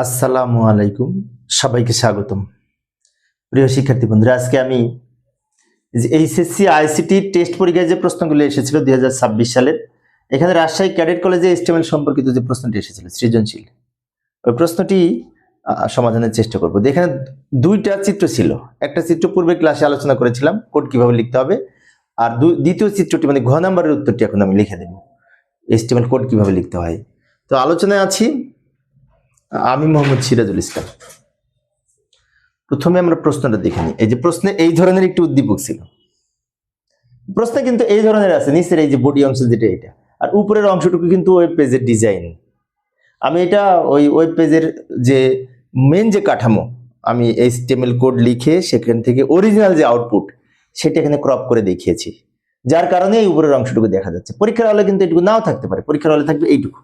আসসালামু আলাইকুম, সবাইকে স্বাগতম। প্রিয় শিক্ষার্থী বন্ধুরা, আজকে আমি এইচএসসি আইসিটি টেস্ট পরীক্ষায় যে প্রশ্নগুলো এসেছিল 2026 সালের, এখানে রাজশাহী ক্যাডেট কলেজে এস্টিমেল সম্পর্কিত যে প্রশ্নটি এসেছিল সৃজনশীল, ওই প্রশ্নটি সমাধানের চেষ্টা করব। এখানে দুইটা চিত্র ছিল। একটা চিত্র পূর্বে ক্লাসে আলোচনা করেছিলাম, কোড কিভাবে লিখতে হবে, আর দ্বিতীয় চিত্রটি মানে ঘ নাম্বারের উত্তরটি এখন আমি লিখে দেব, এস্টিমেল কোড কিভাবে লিখতে হয়। তো আলোচনায় আছি আমি মোহাম্মদ সিরাজুল ইসলাম। প্রথমে আমরা প্রশ্নটা দেখে নিই। এই যে প্রশ্নে এই ধরনের একটি উদ্দীপক ছিল, প্রশ্ন কিন্তু এই ধরনের আছে, নিচের এই যে বডি অংশ যেটা এটা, আর উপরের অংশটুকু কিন্তু ওয়েব পেজের ডিজাইন। আমি এটা ওই ওয়েব পেজের যে মেন যে কাঠামো, আমি HTML কোড লিখে সেখান থেকে অরিজিনাল যে আউটপুট সেটা এখানে ক্রপ করে দেখিয়েছি, যার কারণে এই উপরের অংশটুকু দেখা যাচ্ছে। পরীক্ষার হলে কিন্তু এটুকু নাও থাকতে পারে, পরীক্ষার হলে থাকবে এইটুকু,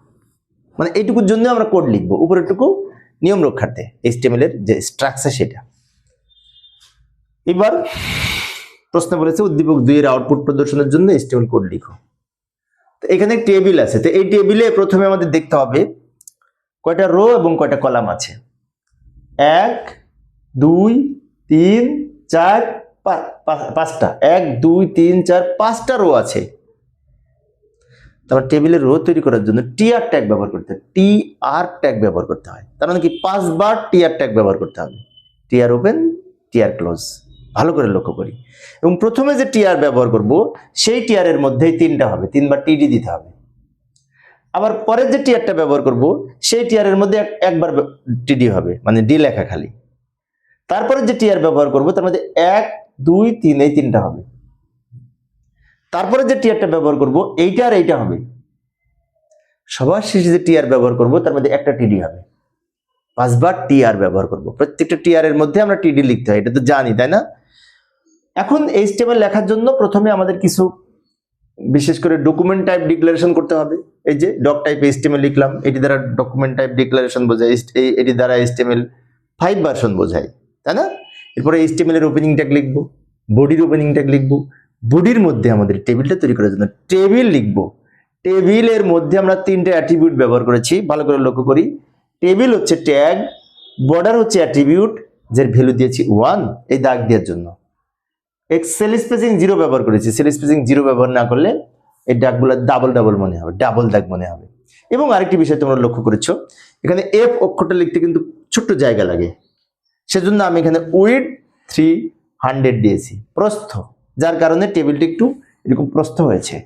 মানে এইটুকুর জন্য আমরা কোড লিখবো, উপরেরটুকু নিয়ম রক্ষার্থে HTML এর যে স্ট্রাকচার সেটা। এবার প্রশ্ন বলেছে উদ্দীপক 2 এর আউটপুট প্রদর্শনের জন্য HTML কোড লিখো। তো এখানে টেবিল আছে, তো এই টেবিলে প্রথমে আমাদের দেখতে হবে কয়টা রো এবং কয়টা কলাম আছে। 1 2 3 4 5টা, 1 2 3 4 5টা রো আছে। তারপর টেবিলের রো তৈরি করার জন্য টিআর ট্যাগ ব্যবহার করতে হয়, টিআর ট্যাগ ব্যবহার করতে হয়। তার মানে কি 5 বার টিআর ট্যাগ ব্যবহার করতে হবে, টিআর ওপেন টিআর ক্লোজ। ভালো করে লক্ষ্য করি। এবং প্রথমে যে টিআর ব্যবহার করব সেই টিআর এর মধ্যেই 3টা হবে, 3বার টিডি দিতে হবে। আবার পরের যে টিআরটা ব্যবহার করব সেই টিআর এর মধ্যে একবার টিডি হবে, মানে ডি লেখা খালি। তারপরে যে টিআর ব্যবহার করব তার মধ্যে 1 2 3 এই 3টা হবে। তারপরে যে টিআরটা ব্যবহার করব এইটা আর এইটা হবে। সবার শেষে যে টিআর ব্যবহার করব তার মধ্যে একটা টিডি হবে। 5 বার টিআর ব্যবহার করব, প্রত্যেকটা টিআর এর মধ্যে আমরা টিডি লিখতে হয়, এটা তো জানি তাই না। এখন HTML লেখার জন্য প্রথমে আমাদের কিছু বিশেষ করে ডকুমেন্ট টাইপ ডিক্লারেশন করতে হবে। এই যে ডক টাইপ HTML লিখলাম, এটি দ্বারা ডকুমেন্ট টাইপ ডিক্লারেশন বোঝায়, এটি দ্বারা HTML 5 ভার্সন বোঝায়, তাই না। এরপরে HTML এর ওপেনিং ট্যাগ লিখব, বডির ওপেনিং ট্যাগ লিখব, বডির মধ্যে আমাদের টেবিলটা তৈরি করার জন্য টেবিল লিখব। টেবিলের মধ্যে আমরা 3টে অ্যাট্রিবিউট ব্যবহার করেছি, ভালো করে লক্ষ্য করি। টেবিল হচ্ছে ট্যাগ, বর্ডার হচ্ছে অ্যাট্রিবিউট যার ভ্যালু দিয়েছি 1 এই দাগ দেওয়ার জন্য। সেল স্পেসিং 0 ব্যবহার করেছি, সেল স্পেসিং 0 ব্যবহার না করলে এই দাগগুলো ডাবল মনে হবে, ডাবল দাগ মনে হবে। এবং আরেকটি বিষয় তোমরা লক্ষ্য করেছো, এখানে এফ অক্ষরটা লিখতে কিন্তু ছোট্ট জায়গা লাগে, সেজন্য আমি এখানে উইডথ 300 দিয়েছি, প্রস্থ, যার কারণে টেবিলটি একটু এরকম প্রস্থ হয়েছে।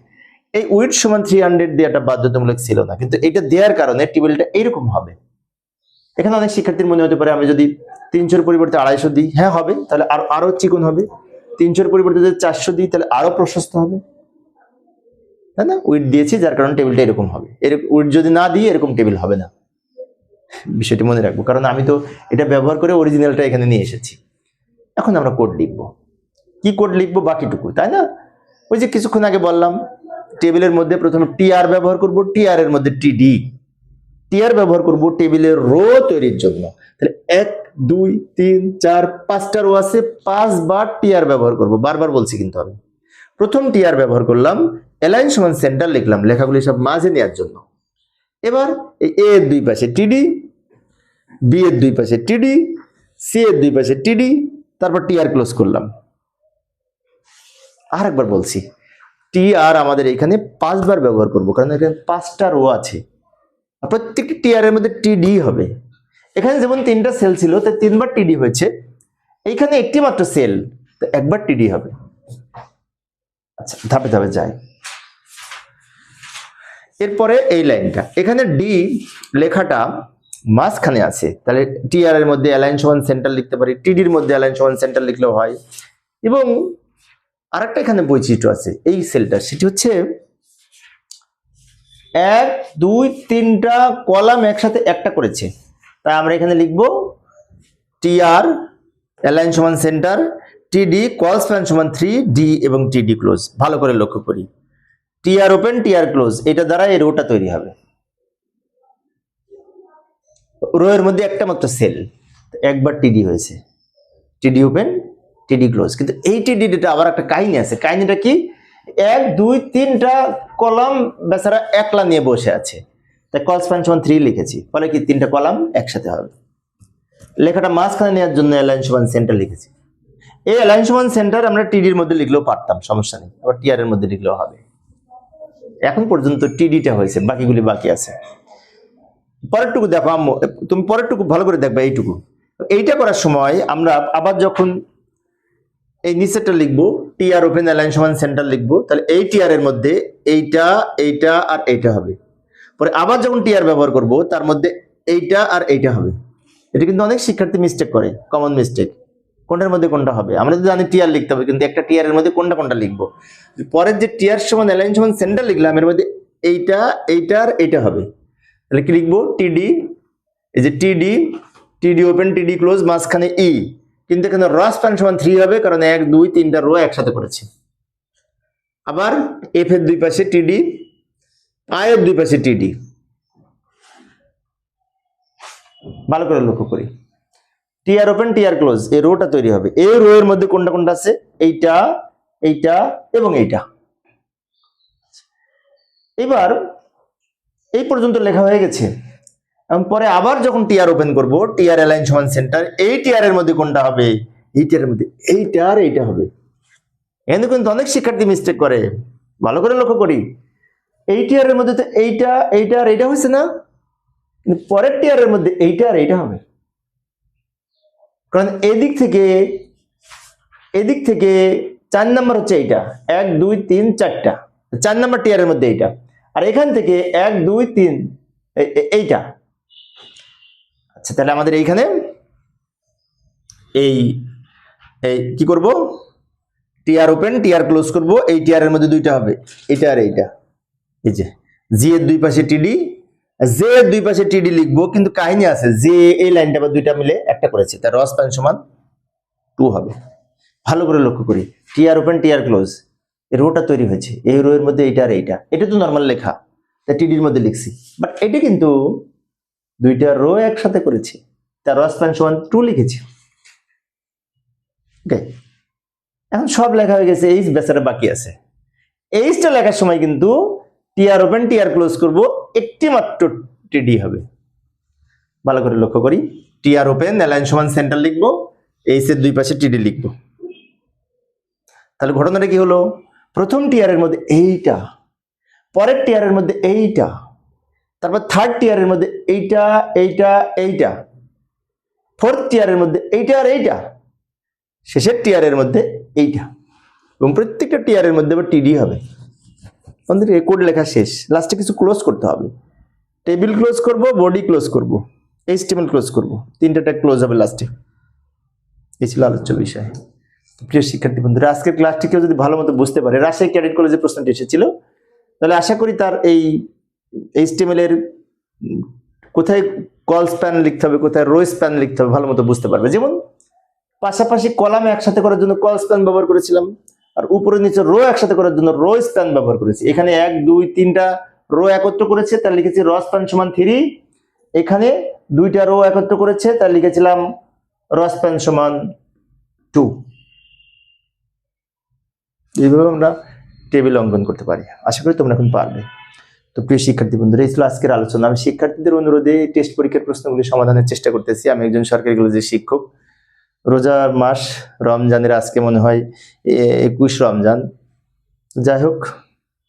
এই উইডথ সমান 300 দেওয়াটা বাধ্যতামূলক ছিল না, কিন্তু এটা দেওয়ার কারণে টেবিলটা এরকম হবে। এখানে অনেক শিক্ষার্থীর মনে হতে পারে আমি যদি 300 এর পরিবর্তে 250 দিই, হ্যাঁ হবে, তাহলে আরো চিকন হবে। 300 এর পরিবর্তে যদি 400 দিই তাহলে আরো প্রশস্ত হবে, তাই না। উইডথ দিয়েছি যার কারণে টেবিলটা এরকম হবে, এরকম উইডথ যদি না দিই এরকম টেবিল হবে না। বিষয়টি মনে রাখবো, কারণ আমি তো এটা ব্যবহার করে অরিজিনালটা এখানে নিয়ে এসেছি। এখন আমরা কোড লিখবো, কি কোড লিখবো বাকিটুকু, তাই না। ওই যে কিছুক্ষণ আগে বললাম, টেবিলের মধ্যে প্রথমে টিআর ব্যবহার করব, টিআর এর মধ্যে টিডি, টিআর ব্যবহার করব টেবিলের রো তৈরির জন্য। তাহলে 1 2 3 4 5টা রো আছে, 5 বার টিআর ব্যবহার করব, বারবার বলছি কিন্তু আমি। প্রথম টিআর ব্যবহার করলাম, অ্যালাইন সমান সেন্টার লিখলাম, লেখাগুলি সব মাঝে নেওয়ার জন্য। এবার এই এ এর দুই পাশে টিডি, বি এর দুই পাশে টিডি, সি এর দুই পাশে টিডি, তারপর টিআর ক্লোজ করলাম। আর একবার বলছি, টিআর আমাদের এখানে 5 বার ব্যবহার করব, কারণ এখানে 5টা রো আছে, প্রত্যেকটি টিআর এর মধ্যে টিডি হবে। এখানে যেমন 3টা সেল ছিল তাই 3 বার টিডি হয়েছে, এইখানে একটি মাত্র সেল, তো একবার টিডি হবে। আচ্ছা, ধাপে ধাপে যাই। এরপরে এই লাইনটা, এখানে ডি লেখাটা মাঝখানে আছে, তাহলে টিআর এর মধ্যে অ্যালাইন সমান সেন্টার লিখতে পারি, টিডির মধ্যে অ্যালাইন সমান সেন্টার লিখলেও হয়। এবং আরেকটা এখানে বৈচিত্র্য আছে এই সেলটা, সেটি হচ্ছে 1 2 3টা কলাম একসাথে একটা করেছে, তাই আমরা এখানে লিখব টিআর অ্যালাইন সমান সেন্টার, টিডি কল স্প্যান সমান 3 ডি এবং টিডি ক্লোজ। ভালো করে লক্ষ্য করি, টিআর ওপেন টিআর ক্লোজ, এটা দ্বারা এই রোটা তৈরি হবে। রো এর মধ্যে একটা মাত্র সেল, একবার টিডি হয়েছে, টিডি ওপেন টিডি ক্লোজ। কিন্তু এই টিডিটা আবার একটা কাহিনী আছে, কাহিনীটা কি, 1 2 3টা কলাম বেচারা একলা নিয়ে বসে আছে, তাই কল স্প্যান সমান 3 লিখেছি, ফলে কি 3টা কলাম একসাথে হবে। লেখাটা মাঝখানে নেওয়ার জন্য অ্যালাইন সমান সেন্টার লিখেছি। এই অ্যালাইন সমান সেন্টার আমরা টিডির মধ্যে লিখলেও পারতাম, সমস্যা নেই, আবার টিআর এর মধ্যে লিখলেও হবে। এখন পর্যন্ত টিডিটা হয়েছে, বাকিগুলি বাকি আছে। পরেরটুকু দেখো আম্মু, তুমি পরেরটুকু ভালো করে দেখবে। এইটা করার সময় আমরা আবার যখন এই নিচেরটা লিখবো, টিআর ওপেন অ্যালাইন সমান সেন্টার লিখবো, তাহলে এই টিআর এর মধ্যে এইটা এইটা আর এইটা হবে। পরে আবার যখন টিআর ব্যবহার করব, তার মধ্যে এইটা আর এইটা হবে। এটা কিন্তু অনেক শিক্ষার্থী মিস্টেক করে, কমন মিস্টেক। কোনটার মধ্যে কোনটা হবে? আমরা তো জানি টিআর লিখতে হবে, কিন্তু একটা টিআর এর মধ্যে কোনটা কোনটা লিখবো। পরের যে টিআর সমান অ্যালাইন সমান সেন্টার লিখলাম, এর মধ্যে এইটা এইটা আর এইটা হবে। তাহলে কি লিখবো? টিডি, এই যে টিডি, টিডি ওপেন টিডি ক্লোজ, মাঝখানে ই, কিন্তু এখানে র স্প্যান সমান 3 হবে, কারণ 1 2 3টা রো একসাথে করেছি। আবার এফ এর দুই পাশে টিডি, আই এর দুই পাশে টিডি। ভালো করে লক্ষ্য করি, টিআর ওপেন টিআর ক্লোজ, এই রোটা তৈরি হবে। এই রো এর মধ্যে কোনটা কোনটা আছে? এইটা এইটা এবং এইটা। এবার এই পর্যন্ত লেখা হয়ে গেছে। এবং পরে আবার যখন টিআর ওপেন করব, টিআর অ্যালাইন সমান সেন্টার, এই টিআর এর মধ্যে কোনটা হবে? এই টিআর এর মধ্যে এইটা আর এইটা হবে। এখানে কিন্তু অনেক শিক্ষার্থী মিস্টেক করে, ভালো করে লক্ষ্য করি। এই টিআর এর মধ্যে তো এইটা এইটা আর এইটা হয়েছে না, কিন্তু পরের টিআর এর মধ্যে এইটা আর এইটা হবে। কারণ এদিক থেকে 4 নাম্বার হচ্ছে এইটা, 1 2 3 4টা, 4 নাম্বার টিআর এর মধ্যে এইটা, আর এখান থেকে 1 2 3 এইটা। আচ্ছা, তাহলে আমাদের এইখানে এই কি করব? টিআর ওপেন টিআর ক্লোজ করব। এই টিআর এর মধ্যে দুইটা হবে, এটা আর এইটা। এই যে জি এর দুই পাশে টিডি, জে এর দুই পাশে টিডি লিখবো, কিন্তু কাহিনী আছে, জে এই লাইনটা বা দুইটা মিলে একটা করেছে, তার র স্প্যান সমান 2 হবে। ভালো করে লক্ষ্য করি, টিআর ওপেন টিআর ক্লোজ, এই রোটা তৈরি হয়েছে, এই রো এর মধ্যে এইটা আর এইটা। এটা তো নর্মাল লেখা, তাই টিডির মধ্যে লিখছি, বাট এটা কিন্তু দুইটা রো একসাথে করেছি, তার র স্প্যান সমান 2 লিখেছি। ওকে, এখন সব লেখা হয়ে গেছে, এইচ বেচারা বাকি আছে। এইচটা লেখার সময় কিন্তু টিআর ওপেন টিআর ক্লোজ করব, একটি মাত্র টিডি হবে। ভালো করে লক্ষ্য করি, টিআর ওপেন অ্যালাইন সমান সেন্টার লিখবো, এইচ এর দুই পাশে টিডি লিখবো। তাহলে ঘটনাটা কি হলো? প্রথম টিআর এর মধ্যে এইটা, পরের টিআর এর মধ্যে এইটা, তারপর থার্ড টিআর এর মধ্যে এইটা এইটা এইটা, ফোর্থ টিআর এর মধ্যে এইটা আর এইটা, শেষের টিআর এর মধ্যে এইটা, এবং প্রত্যেকটা টিআর এর মধ্যে আবার টিডি হবে। আমাদের এই কোড লেখা শেষ, লাস্টে কিছু ক্লোজ করতে হবে। টেবিল ক্লোজ করব, বডি ক্লোজ করব, এইচটিএমএল ক্লোজ করব, তিনটা ক্লোজ হবে লাস্টে। এই ছিল আলোচ্য বিষয়। প্রিয় শিক্ষার্থী বন্ধুরা, আজকের ক্লাসটি কেউ যদি ভালো মতো বুঝতে পারে, রাজশাহী ক্যাডেট কলেজে প্রশ্নটি এসেছিল, তাহলে আশা করি তার এই এইচটিএমএল এর কোথায় কল স্প্যান লিখতে হবে, কোথায় রো স্প্যান লিখতে হবে ভালো মতো বুঝতে পারবে। যেমন পাশাপাশি কলামে একসাথে করার জন্য কল স্প্যান ব্যবহার করেছিলাম, আর উপরে নিচে রো একসাথে করার জন্য রো স্প্যান ব্যবহার করেছি। এখানে 1 2 3টা রো একত্র করেছে, তার লিখেছি র স্প্যান সমান 3। এখানে 2টা রো একত্র করেছে, তার লিখেছিলাম র স্প্যান সমান 2। এইভাবে আমরা টেবিল অঙ্কন করতে পারি। আশা করি তোমরা এখন পারবে। তো প্রিয় শিক্ষার্থী বন্ধুরা, এই ছিল আজকের আলোচনা। আমি শিক্ষার্থীদের অনুরোধে টেস্ট পরীক্ষার প্রশ্নগুলি সমাধানের চেষ্টা করতেছি। আমি একজন সরকারি কলেজের শিক্ষক। রোজার মাস, রমজানের আজকে মনে হয় 21 রমজান। যাই হোক,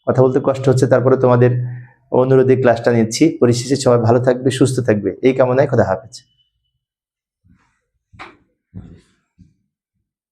কথা বলতে কষ্ট হচ্ছে, তারপরে তোমাদের অনুরোধে ক্লাসটা নিচ্ছি। পরিশেষে সবাই ভালো থাকবে, সুস্থ থাকবে, এই কামনায় খোদা হাফেজ।